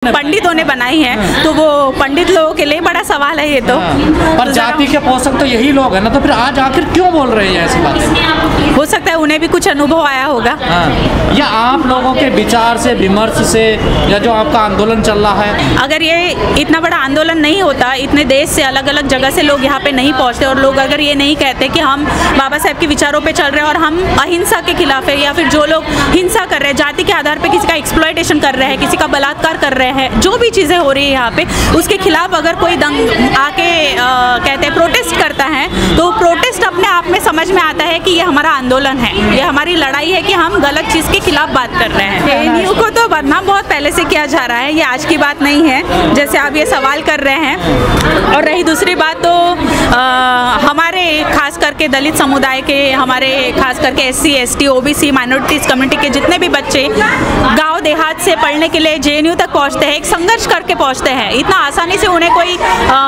पंडितों ने बनाई है, तो वो पंडित लोगों के लिए बड़ा सवाल है ये तो। पर जाति के पोषक तो यही लोग हैं ना, तो फिर आज आखिर क्यों बोल रहे हैं ऐसी बातें? हो सकता है उन्हें भी कुछ अनुभव आया होगा। या आप लोगों के विचार से, विमर्श से, या जो आपका आंदोलन चल रहा है, अगर ये इतना बड़ा आंदोलन नहीं होता, इतने देश से अलग अलग जगह से लोग यहाँ पे नहीं पहुँचते, और लोग अगर ये नहीं कहते कि हम बाबा साहब के विचारों पे चल रहे हैं और हम अहिंसा के खिलाफ है, या फिर जो लोग हिंसा कर रहे हैं, जाति के आधार पे किसी का एक्सप्लॉयटेशन कर रहे हैं, किसी का बलात्कार कर रहे हैं, जो भी चीज़ें हो रही है यहाँ पे, उसके खिलाफ अगर कोई दंग आके कहते हैं प्रोटेस्ट करता है, तो प्रोटेस्ट अपने आप में समझ में आता है कि ये हमारा आंदोलन है, ये हमारी लड़ाई है कि हम गलत चीज़ के खिलाफ बात कर रहे हैं। जेएनयू को तो बदनाम बहुत पहले से किया जा रहा है, ये आज की बात नहीं है, जैसे आप ये सवाल कर रहे हैं। और रही दूसरी बात, तो हमारे खास करके दलित समुदाय के, हमारे खास करके SC ST OBC minorities community के जितने भी बच्चे गांव देहात से पढ़ने के लिए जेएनयू तक पहुंचते हैं, एक संघर्ष करके पहुंचते हैं। इतना आसानी से उन्हें कोई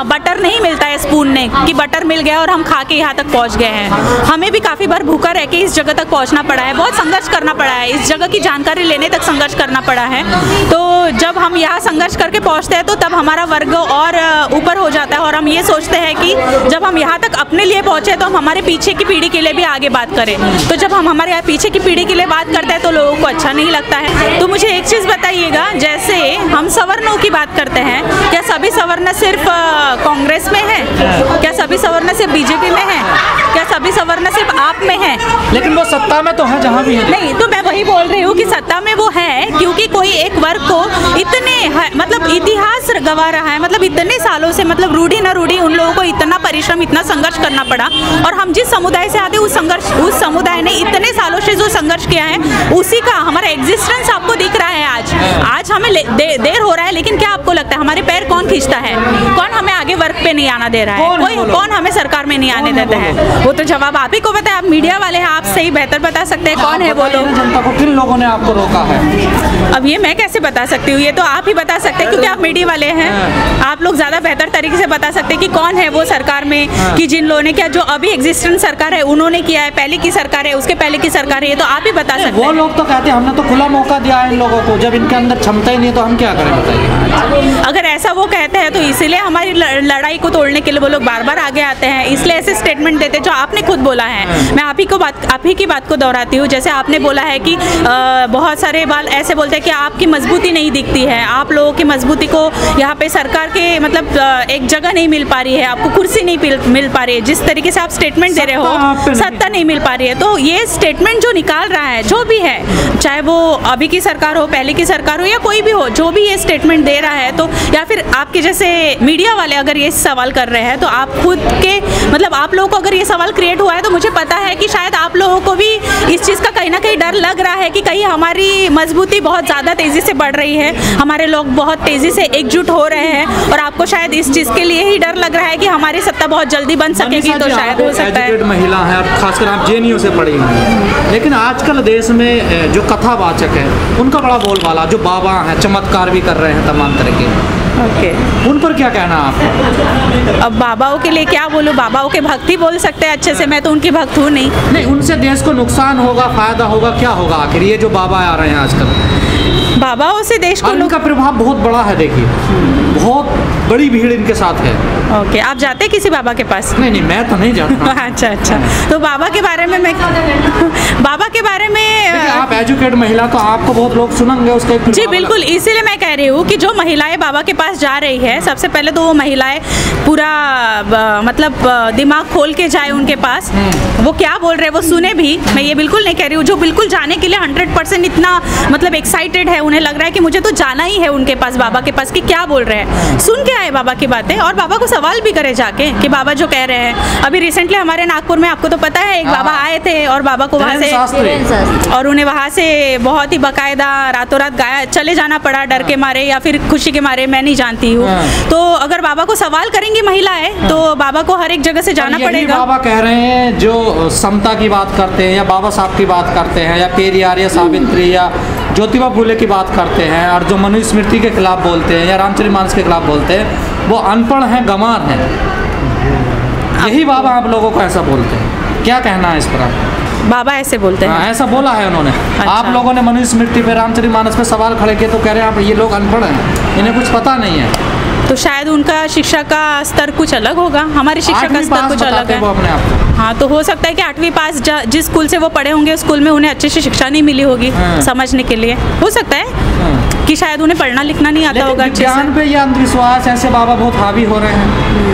बटर नहीं मिलता है स्पून ने कि बटर मिल गया और हम खा के यहाँ तक पहुँच गए हैं। हमें भी काफ़ी बार भूखा रह के इस जगह तक पहुँचना पड़ा है, बहुत संघर्ष करना पड़ा है, इस जगह की जानकारी लेने तक संघर्ष करना पड़ा है। तो जब हम यहाँ संघर्ष करके पहुँचते हैं तो तब हमारा वर्ग और ऊपर हो जाता है, और हम ये सोचते हैं कि जब हम यहाँ तक अपने लिए पहुँचे तो हम हमारे पीछे की पीढ़ी के लिए भी आगे बात करें। तो जब हम हमारे यहाँ पीछे की पीढ़ी के लिए बात करते हैं तो लोगों को अच्छा नहीं लगता है। तो मुझे एक चीज़ बताइएगा, जैसे हम सवर्णों की बात करते हैं, क्या सभी सवर्ण सिर्फ कांग्रेस में है? क्या सभी सवर्ण सिर्फ BJP में है? क्या सभी सवर्ण सिर्फ आप में है? लेकिन वो सत्ता में तो है जहाँ भी है। नहीं, तो मैं वही बोल रही हूँ कि सत्ता में वो है, क्योंकि कोई एक वर्ग को इतने मतलब इतिहास गवा रहा है, मतलब इतने सालों से, मतलब रूढ़ी न रूढ़ी, उन लोगों को इतना परिश्रम, इतना संघर्ष करना पड़ा। और हम जिस समुदाय से आते उस समुदाय ने इतने सालों से जो संघर्ष किया है, उसी का हमारा एग्जिस्टेंस आपको दिख रहा है। आज हमें देर हो रहा है, लेकिन क्या आपको लगता है हमारे पैर कौन खींचता है? कौन हमें आगे वर्क पे नहीं आना दे रहा है? कौन हमें सरकार में नहीं आने देता है? वो तो जवाब आप ही को पता है, आप मीडिया वाले हैं, आप सही बेहतर बता सकते हैं कौन है वो लोग। जनता को किन लोगों ने आपको रोका है? अब ये मैं कैसे बता सकती हूँ, ये तो आप ही बता सकते हैं, क्योंकि आप मीडिया वाले हैं। आप लोग ज़्यादा बेहतर तरीके से बता सकते हैं कि कौन है वो सरकार में, कि जिन लोगों ने क्या, जो अभी एग्जिस्टेंस सरकार है उन्होंने किया है, पहले की सरकार है, उसके पहले की सरकार है, ये तो आप ही बता सकते हैं। वो लोग तो कहते हैं हमने तो खुला मौका दिया है इन लोगों को, जब इनके अंदर क्षमता ही नहीं है तो हम क्या करें, बताइए। अगर ऐसा वो कहते हैं तो इसीलिए हमारी लड़ाई को तोड़ने के लिए वो लोग बार बार आगे आते हैं, इसलिए ऐसे स्टेटमेंट देते हैं जो आपने खुद बोला है। मैं आप ही की बात को दोहराती हूँ। जैसे आपने बोला है कि बहुत सारे बाल ऐसे बोलते हैं कि आपकी मजबूती नहीं दिखती है, आप लोगों की मजबूती को यहाँ पे सरकार के मतलब एक जगह नहीं मिल पा रही है, आपको कुर्सी नहीं मिल पा रही है, जिस तरीके से आप स्टेटमेंट दे रहे हो, सत्ता नहीं मिल पा रही है। तो ये स्टेटमेंट जो निकाल रहा है, जो भी है, चाहे वो अभी की सरकार हो, पहले की सरकार हो, या कोई भी हो, जो भी ये स्टेटमेंट दे रहा है, तो या फिर आपके जैसे मीडिया वाले अगर ये सवाल कर रहे हैं, तो आप खुद के मतलब आप लोगों को अगर ये सवाल क्रिएट हुआ है, तो मुझे पता है कि शायद आप लोगों को भी इस चीज़ का कहीं ना कहीं डर लग रहा है कि कहीं हमारी मजबूती बहुत ज़्यादा तेज़ी से बढ़ रही है, हमारे लोग बहुत तेज़ी से एकजुट हो रहे हैं, और आपको शायद इस चीज़ के लिए ही डर लग रहा है कि हमारी सत्ता बहुत जल्दी बन सकेगी। तो शायद हो सकता है महिला है, और खासकर आप जेएनयू से पढ़ी हैं, लेकिन आजकल देश में जो कथावाचक है उनका बड़ा बोलबाला, जो बाबा हैं चमत्कार भी कर रहे हैं तमाम तरह के, उन पर क्या कहना आप? अब बाबाओं के लिए क्या बोलूँ, बाबाओं के भक्त ही बोल सकते हैं अच्छे से, मैं तो उनकी भक्त हूँ नहीं। उनसे देश को नुकसान होगा, फायदा होगा, क्या होगा आखिर? ये जो बाबा आ रहे हैं आजकल, बाबाओं से देश को उनका प्रभाव बहुत बड़ा है, देखिए बहुत बड़ी भीड़ इनके साथ है। ओके, आप जाते किसी बाबा के पास? नहीं, मैं तो नहीं जाता। अच्छा, तो बाबा के बारे में आप एजुकेट महिला, तो आपको बहुत लोग सुनेंगे उसके। जी बिल्कुल, इसीलिए मैं कह रही हूँ कि जो महिलाएं बाबा के पास जा रही है, सबसे पहले तो वो महिलाएं पूरा मतलब दिमाग खोल के जाए उनके पास, वो क्या बोल रहे हैं वो सुने भी। मैं ये बिल्कुल नहीं कह रही हूँ जो बिल्कुल जाने के लिए 100% इतना मतलब एक्साइटेड है, उन्हें लग रहा है कि मुझे तो जाना ही है उनके पास, बाबा के पास, कि क्या बोल रहे हैं, सुन के आए बाबा की बातें, और बाबा को सवाल भी करे जाके कि बाबा जो कह रहे हैं। अभी रिसेंटली हमारे नागपुर में, आपको तो पता है, एक बाबा आए थे और बाबा को वहाँ से, और उन्हें वहाँ से बहुत ही बाकायदा रातों रात गाया, चले जाना पड़ा डर के मारे या फिर खुशी के मारे, मैं नहीं जानती हूँ। तो अगर बाबा को सवाल करेंगी महिलाएं, तो बाबा को हर एक जगह से जाना पड़ेगा। बाबा कह रहे हैं जो समता की बात करते हैं, या बाबा साहब की बात करते हैं, या पेरियार या सावित्री या ज्योतिबा फुले की बात करते हैं, और जो मनुस्मृति के खिलाफ बोलते हैं या रामचरितमानस के खिलाफ बोलते हैं, वो अनपढ़ हैं, गंवार हैं। यही बाबा आप लोगों को ऐसा बोलते हैं, क्या कहना है इस पर आप? बाबा ऐसे बोलते हैं। ऐसा बोला है उन्होंने। अच्छा। आप लोगों ने मनुस्मृति पे, रामचरितमानस पे सवाल खड़े किए तो कह रहे हैं आप ये लोग अनपढ़ हैं, इन्हें कुछ पता नहीं है। तो शायद उनका शिक्षा का स्तर कुछ अलग होगा, हमारी शिक्षा का स्तर कुछ अलग है। वो अपने आप को। हाँ, तो हो सकता है कि 8वीं पास जिस स्कूल से वो पढ़े होंगे, उस स्कूल में उन्हें अच्छे से शिक्षा नहीं मिली होगी समझने के लिए। हो सकता है कि शायद उन्हें पढ़ना लिखना नहीं आता होगा अच्छे से। विज्ञान पे ये अंधविश्वास ऐसे बाबा बहुत हावी हो रहे हैं।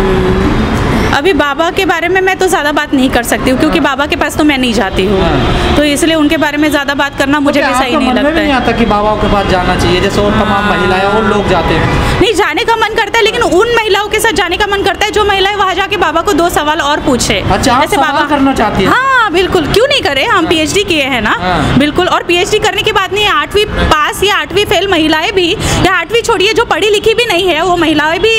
अभी बाबा के बारे में मैं तो ज़्यादा बात नहीं कर सकती हूँ, क्योंकि बाबा के पास तो मैं नहीं जाती हूँ, तो इसलिए उनके बारे में ज़्यादा बात करना मुझे भी सही नहीं लगता है। नहीं आता कि बाबाओं के पास जाना चाहिए, जैसे और तमाम महिलाएं और लोग जाते हैं। नहीं, जाने का मन करता है, लेकिन उन महिलाओं के साथ जाने का मन करता है जो महिलाएं वहाँ जाके बाबा को 2 सवाल और पूछे। अच्छा, आप सवाल करना चाहती हैं? हाँ बिल्कुल, क्यों नहीं करे, हम PhD किए हैं ना। बिल्कुल, और PhD करने की बात नहीं है, 8वीं पास या 8वीं फेल महिलाएं भी, या 8वीं छोड़िए जो पढ़ी लिखी भी नहीं है, वो महिलाएं भी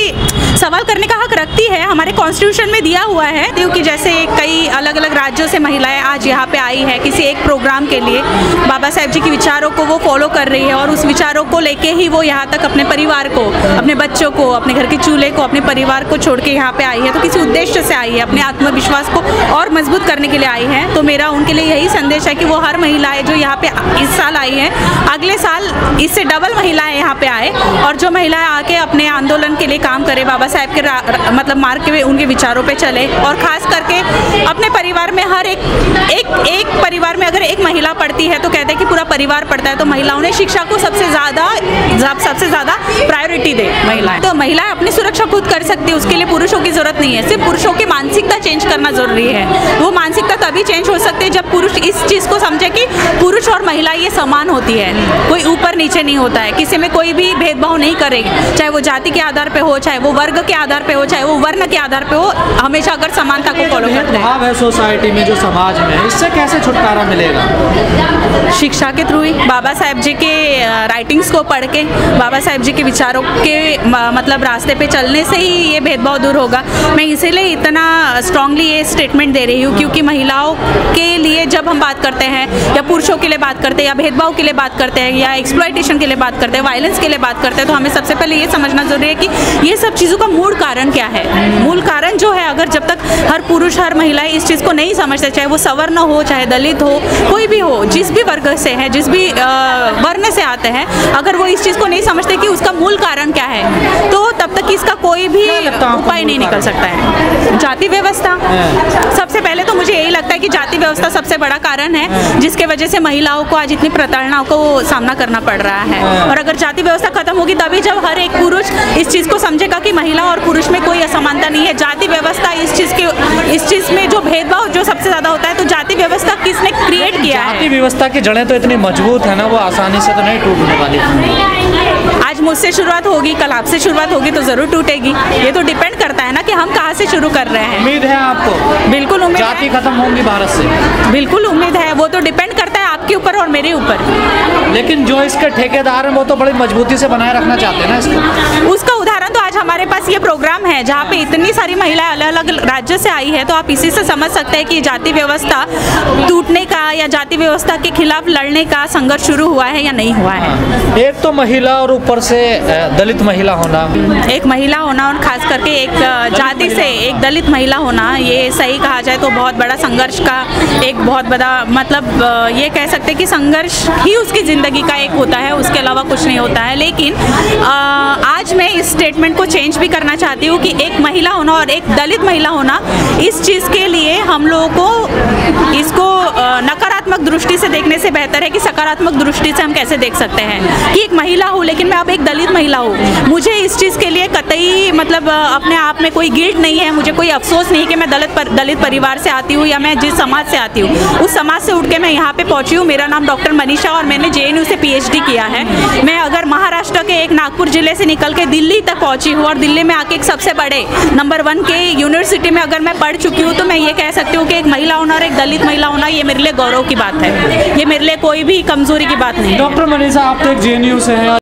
सवाल करने का हक रखती है। हमारे कॉन्स्टिट्यूशन में दिया हुआ है क्योंकि जैसे कई अलग अलग राज्यों से महिलाएं आज यहाँ पे आई है किसी एक प्रोग्राम के लिए, बाबा साहेब जी के विचारों को वो फॉलो कर रही है, और उस विचारों को लेके ही वो यहाँ तक अपने परिवार को, अपने बच्चों को, अपने घर के चूल्हे को, अपने परिवार को छोड़ के यहाँ पे आई है। तो किसी उद्देश्य से आई है, अपने आत्मविश्वास को और मजबूत करने के लिए आई है। तो मेरा उनके लिए यही संदेश है कि वो हर महिलाएं जो यहाँ पे इस साल आई है, अगले साल इससे डबल महिलाएं यहाँ पे आए, और जो महिलाएं आके अपने आंदोलन के लिए काम करे, बाबा साहेब के मतलब मार्ग के उनके विचारों पे चले, और खास करके अपने परिवार में हर एक परिवार में अगर एक महिला पढ़ती है तो कहते हैं कि पूरा परिवार पढ़ता है। तो महिलाओं ने शिक्षा को सबसे ज़्यादा प्रायोरिटी दे महिलाएं। तो महिलाएं अपनी सुरक्षा खुद कर सकती है, उसके लिए पुरुषों की जरूरत नहीं है। सिर्फ पुरुषों की मानसिकता चेंज करना जरूरी है। वो मानसिकता तभी चेंज हो सकती है जब पुरुष इस चीज़ को समझे कि पुरुष और महिला ये समान होती है, कोई ऊपर नीचे नहीं होता है, किसी में कोई भी भेदभाव नहीं करेगी, चाहे वो जाति के आधार पे हो, चाहे वो वर्ग के आधार पे हो, चाहे वो वर्ण के आधार पे हो, हमेशा अगर समानता को फॉलो करते हैं। भाव है सोसाइटी में, जो समाज में, इससे कैसे छुटकारा मिलेगा? शिक्षा के थ्रू ही, बाबा साहेब जी के राइटिंग्स को पढ़ के, बाबा साहेब जी के विचारों के मतलब रास्ते पे चलने से ही ये भेदभाव दूर होगा। मैं इसीलिए इतना स्ट्रांगली ये स्टेटमेंट दे रही हूँ, क्योंकि महिलाओं के लिए जब हम बात करते हैं, या पुरुषों के लिए बात करते हैं, या भेदभाव के लिए बात करते हैं, या एक्सप्लॉयटेशन के लिए बात करते हैं, वायलेंस के लिए बात करते हैं, तो हमें सबसे पहले ये समझना जरूरी है कि ये सब चीज़ों का मूल कारण क्या है। मूल कारण जो है, अगर जब तक हर पुरुष हर महिलाएं इस चीज़ को नहीं समझते, चाहे वो सवर्ण हो, चाहे दलित हो, कोई भी हो, जिस भी वर्ग से है, जिस भी वर्ण से आते हैं, अगर वो इस चीज़ को नहीं समझते कि उसका मूल कारण क्या है, तो तब तक इसका कोई भी उपाय नहीं निकल सकता है। जाति व्यवस्था, सबसे पहले तो मुझे यही लगता है कि जाति व्यवस्था सबसे बड़ा कारण है जिसके वजह से महिलाओं को आज इतनी प्रताड़नाओं को सामना करना पड़ रहा है। और अगर जाति व्यवस्था खत्म होगी तभी जब हर एक पुरुष इस चीज़ को समझेगा कि महिला और पुरुष में कोई असमानता नहीं है। जाति व्यवस्था इस चीज़ में जो भेदभाव जो सबसे ज़्यादा होता है, तो जाति व्यवस्था किसने क्रिएट किया है? जाति व्यवस्था की जड़ें तो इतनी मजबूत है ना, वो आसानी से तो नहीं टूटने वाली। आज मुझसे शुरुआत होगी, कल आपसे शुरुआत होगी, तो जरूर टूटेगी। ये तो डिपेंड करता है ना कि हम कहाँ से शुरू कर रहे हैं। उम्मीद है आपको? बिल्कुल उम्मीद है। जाति खत्म होंगी भारत से? बिल्कुल उम्मीद है, वो तो डिपेंड करता है आपके ऊपर और मेरे ऊपर। लेकिन जो इसके ठेकेदार हैं वो तो बड़ी मजबूती से बनाए रखना चाहते हैं ना इसको। उसका उदाहरण तो आज हमारे पास ये प्रोग्राम है जहाँ पे इतनी सारी महिलाएं अलग अलग राज्य से आई है, तो आप इसी से समझ सकते हैं कि जाति व्यवस्था टूटने का या जाति व्यवस्था के खिलाफ लड़ने का संघर्ष शुरू हुआ है या नहीं हुआ है। एक तो महिला और ऊपर से दलित महिला होना, एक महिला होना और खास करके एक जाति से एक दलित महिला होना, ये सही कहा जाए तो बहुत बड़ा संघर्ष का एक बहुत बड़ा मतलब ये कह सकते हैं कि संघर्ष ही उसकी ज़िंदगी का एक होता है, उसके अलावा कुछ नहीं होता है। लेकिन आज मैं इस स्टेटमेंट को चेंज भी करना चाहती हूँ कि एक महिला होना और एक दलित महिला होना, इस चीज़ के लिए हम लोगों को इसको नकारात्मक दृष्टि से देखने से बेहतर है कि सकारात्मक दृष्टि से हम कैसे देख सकते हैं कि एक महिला हूँ लेकिन मैं अब एक दलित महिला हूँ। मुझे इस चीज़ के लिए कतई मतलब अपने आप में कोई गिल्ट नहीं है, मुझे कोई अफसोस नहीं कि मैं दलित परिवार से आती हूँ या मैं जिस समाज से आती हूँ उस समाज से उठ के मैं यहाँ पे पहुँची हूँ। मेरा नाम डॉक्टर मनीषा और मैंने JNU से PhD किया है। मैं अगर महाराष्ट्र के एक नागपुर जिले से निकल के दिल्ली तक पहुँची हूँ और दिल्ली में आके एक सबसे बड़े नंबर 1 के यूनिवर्सिटी में अगर मैं पढ़ चुकी हूँ, तो मैं ये कह सकती हूँ कि एक महिला होना और एक दलित महिला होना ये मेरे लिए गौरव की बात है, ये मेरे लिए कोई भी कमजोरी की बात नहीं। डॉक्टर मनीषा, आप तो एक JNU से हैं।